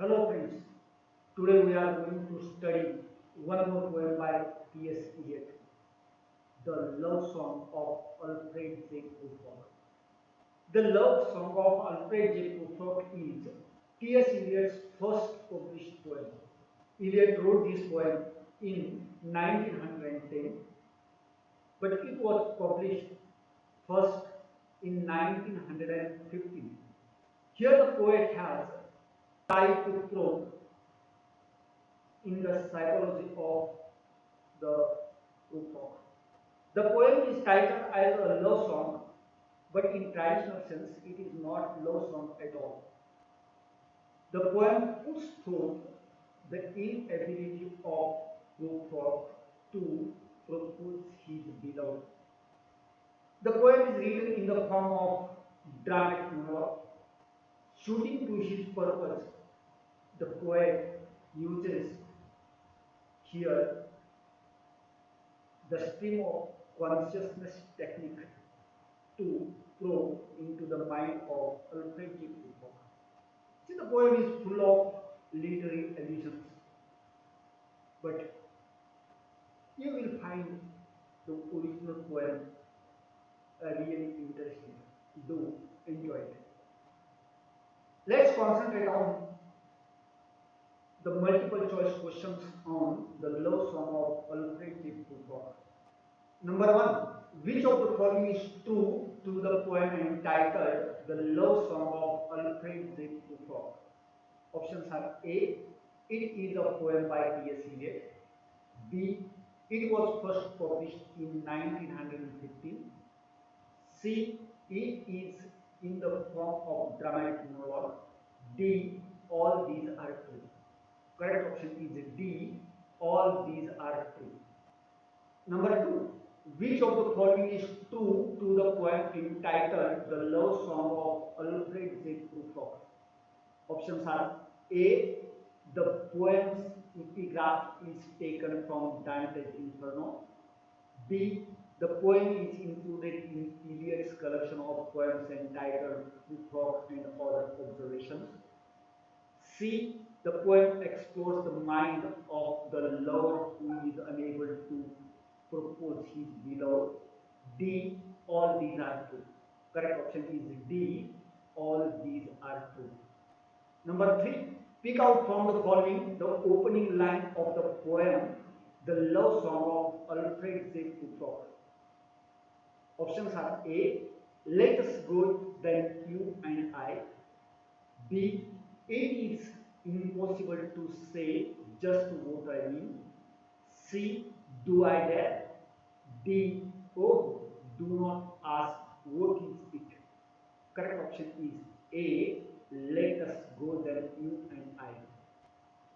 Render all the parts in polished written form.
Hello friends, today we are going to study one more poem by T.S. Eliot, The Love Song of Alfred J. Prufrock. The Love Song of Alfred J. Prufrock is T.S. Eliot's first published poem. Eliot wrote this poem in 1910, but it was published first in 1915. Here the poet has tried to probe in the psychology of the Prufrock. The poem is titled as a love song, but in traditional sense, it is not love song at all. The poem puts forth the inability of Prufrock to propose his beloved. The poem is written in the form of dramatic monologue. Suiting to his purpose, the poet uses here the stream of consciousness technique to probe into the mind of Alfred J. Prufrock. See, the poem is full of literary allusions, but you will find the original poem really interesting. Do enjoy it. Let's concentrate on the multiple choice questions on the love song of Alfred J. Prufrock. Number one, which of the following is true to the poem entitled The Love Song of Alfred J. Prufrock? Options are A. It is a poem by T.S. Eliot. B. It was first published in 1915. C. It is in the form of dramatic monologue. D. All these are true. Correct option is D. All these are true. Number two, which of the following is true to the poem entitled The Love Song of Alfred J. Prufrock? Options are A. The poem's epigraph is taken from Dante's Inferno. B. The poem is included in Eliot's collection of poems entitled Prufrock and Other Observations. C. The poem explores the mind of the lover who is unable to propose his beloved. D. All these are true. Correct option is D. All these are true. Number three, pick out from the following the opening line of the poem, The Love Song of Alfred J. Prufrock. Options are A. Let us go then you and I. B. It is impossible to say just what I mean. C. Do I dare? D. Oh, do not ask what is it. Correct option is A. Let us go then you and I.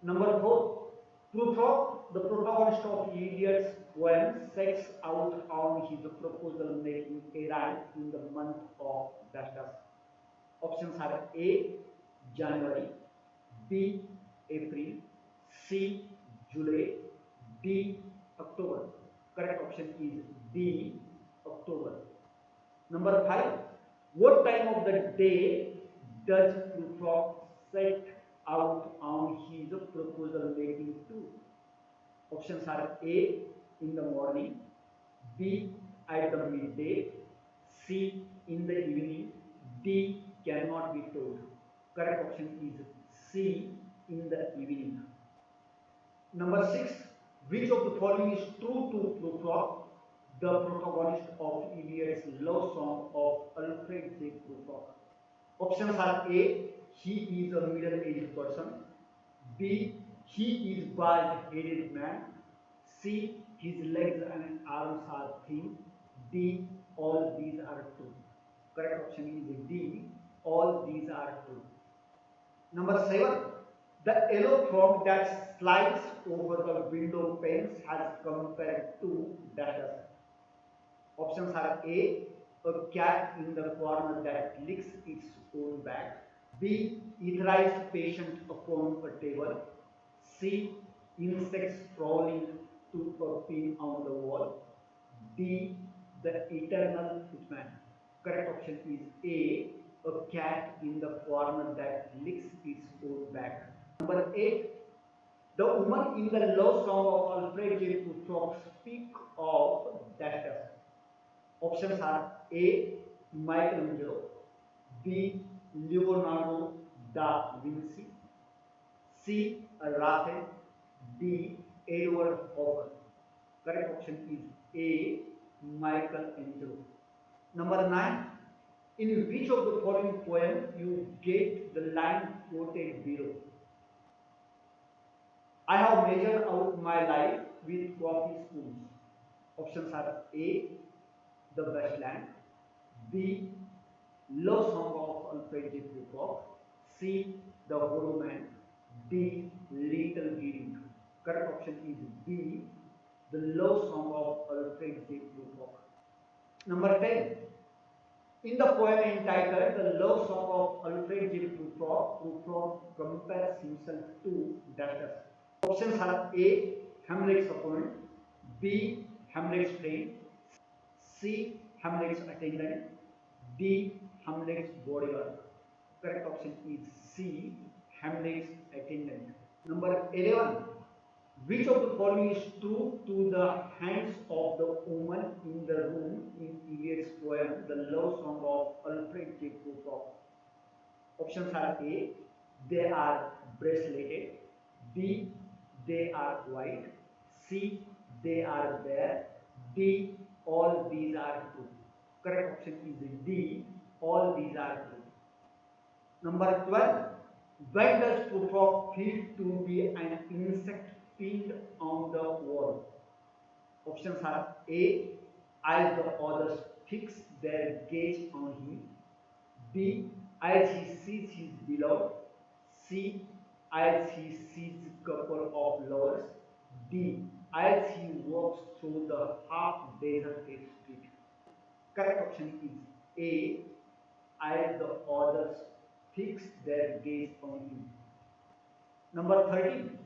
Number four, Prufrock, the protagonist of Eliot's poem, sets out on his proposal making errand in the month of Dastas. Options are A. January, B. April, C. July, D. October. Correct option is D. October. Number five, what time of the day does Prufrock set out on his proposal making to? Options are A. In the morning, B. At the midday, C. In the evening, D. Cannot be told. Correct option is C. In the evening. Number six, which of the following is true to Prufrock, the protagonist of Eliot's love song of Alfred J. Prufrock? Options are A. He is a middle-aged person. B. He is bald-headed man. C. His legs and arms are thin. D. All these are true. Correct option is D. All these are true. Number seven, the yellow frog that slides over the window panes has compared to dash. Options are A. A cat in the corner that licks its own back. B. Etherized patient upon a table. C. Insects crawling to a pin on the wall. D. The eternal footman. Correct option is A. A cat in the corner that licks its own back. Number 8. The woman in the love song of Alfred J. Prufrock speak of dash dash. Options are A. Michelangelo, B. Leonardo da Vinci, C. Raphael, D. Edward Hopper. Correct option is A. Michelangelo. Number 9. In which of the following poem you get the line quoted below? I have measured out my life with coffee spoons. Options are A. The Westland, B. Love Song of Alfred J. Prufrock, C. The Hollow Man, D. Little Gidding. Correct option is B. The Love Song of Alfred J. Prufrock. Number 10. In the poem entitled The Love Song of Alfred J. Prufrock, Prufrock compares himself to dash dash. Options are A. Hamlet's opponent, B. Hamlet's friend, C. Hamlet's attendant, D. Hamlet's bodyguard. Correct option is C. Hamlet's attendant. Number 11. Which of the following is true to the hands of the woman in the room in Eliot's poem The Love Song of Alfred J. Prufrock? Options are A. They are braceleted, B. They are white, C. They are bare, D. All these are true. Correct option is D. All these are true. Number 12. When does Prufrock feel to be an insect pinned on the wall? Options are A. As the others fix their gaze on him, B. As he sees his beloved, C. As he sees couple of lovers, D. As he walks through the half-deserted street. Correct option is A. As the others fix their gaze on him. Number 13.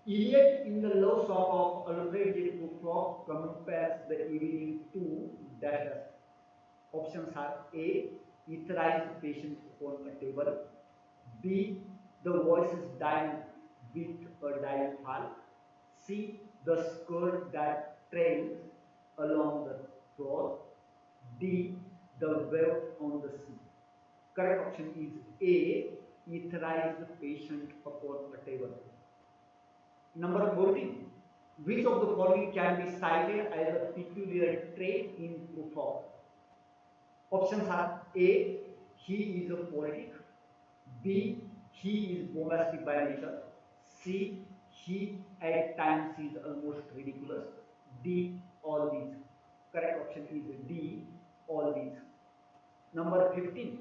Eliot in the Love Song of Alfred J. Prufrock compares the evening to dash dash. Options are A. Etherized patient upon a table, B. The voices dying with a dying fall, C. The skirt that trails along the floor, D. The wave on the sea. Correct option is A. Etherized patient upon a table. Number 14. Which of the following can be cited as a peculiar trait in Prufrock? Options are A. He is a poetic, B. He is bombastic by nature, C. He at times is almost ridiculous, D. All these. Correct option is D. All these. Number 15.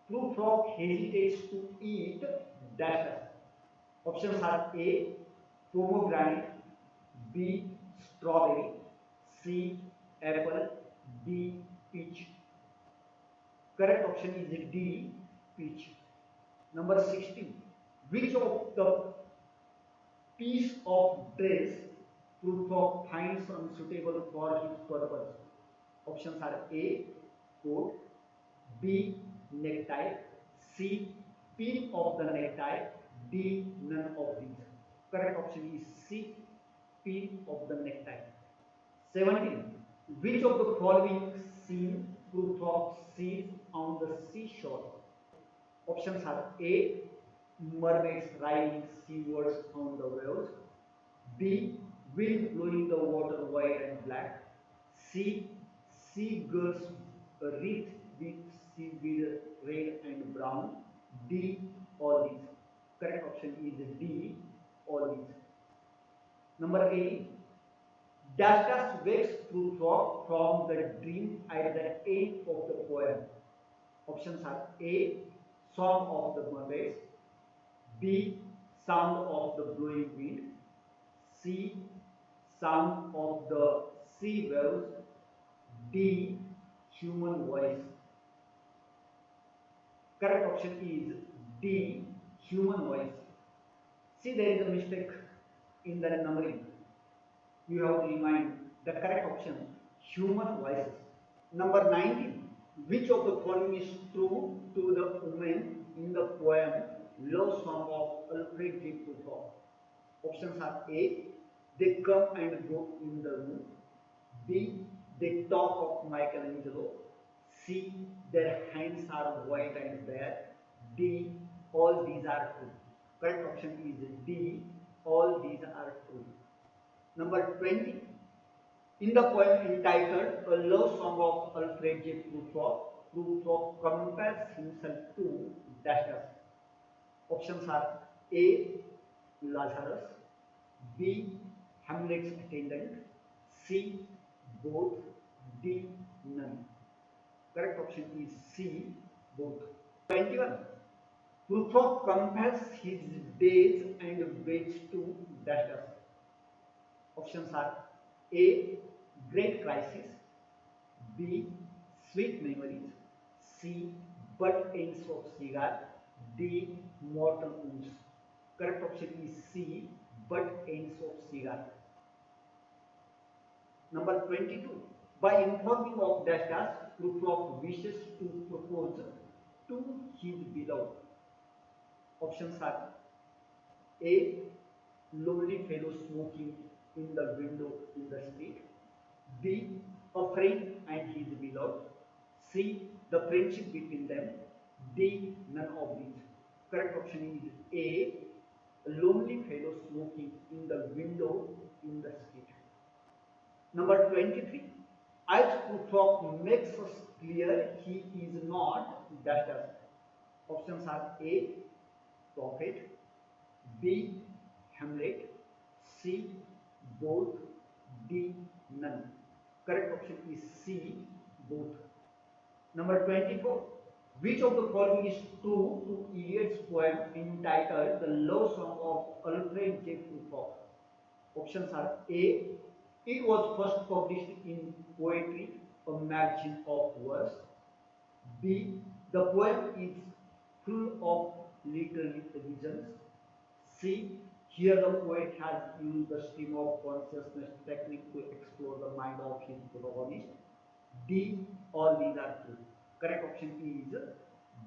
Prufrock hesitates to eat dash dash. Options are A. Pomegranate, B. Strawberry, C. Apple, D. Peach. Correct option is D. Peach. Number 16. Which of the piece of dress Prufrock finds unsuitable for his purpose? Options are A. Coat, B. Necktie, C. Pin of the necktie, D. None of these. Correct option is C. Pin of the necktie. 17. Which of the following scene Prufrock sees on the seashore? Options are A. Mermaids riding seawards on the waves, B. Wind blowing the water white and black, C. Seagulls wreathed with seaweed red and brown, D. All these. Correct option is D. All these. Number 18. Dash dash wakes Prufrock from the dream at the end of the poem. Options are A. Song of the mermaids, B. Sound of the blowing wind, C. Sound of the sea waves, D. Human voice. Correct option is D. Human voice. See, there is a mistake in the numbering. You have to remind the correct option, human voices. Number 19. Which of the following is true to the woman in the poem Love Song of Alfred J. Prufrock. Options are A. They come and go in the room. B. They talk of Michelangelo. C. Their hands are white and bare. D. All these are true. Correct option is D. All these are true. Number 20. In the poem entitled A Love Song of Alfred J. Prufrock, Prufrock compares himself to dash dash. Options are A. Lazarus, B. Hamlet's attendant, C. Both, D. None. Correct option is C. Both. 21. Prufrock compares his days and ways to dash dash. Options are A. Great crisis, B. Sweet memories, C. Butt ends of cigar, D. Mortal wounds. Correct option is C. Butt ends of cigar. Number 22. By informing of dash dash, Prufrock wishes to propose to his beloved. Options are A. Lonely fellow smoking in the window in the street. B. A friend and his beloved. C. The friendship between them. D. None of these. Correct option is A. A lonely fellow smoking in the window in the street. Number 23. As Prufrock makes us clear, he is not dash dash. Options are A. Prophet, B. Hamlet, C. Both, D. None. Correct option is C. Both. Number 24. Which of the following is true to Eliot's poem entitled The Love Song of Alfred J. Prufrock? Options are A. It was first published in Poetry, a magazine of verse. B. The poem is full of literary reasons. C. Here the poet has used the stream of consciousness technique to explore the mind of his protagonist. D. All these are true. Correct option is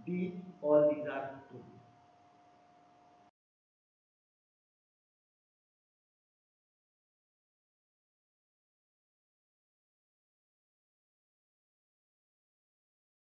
D. All these are true.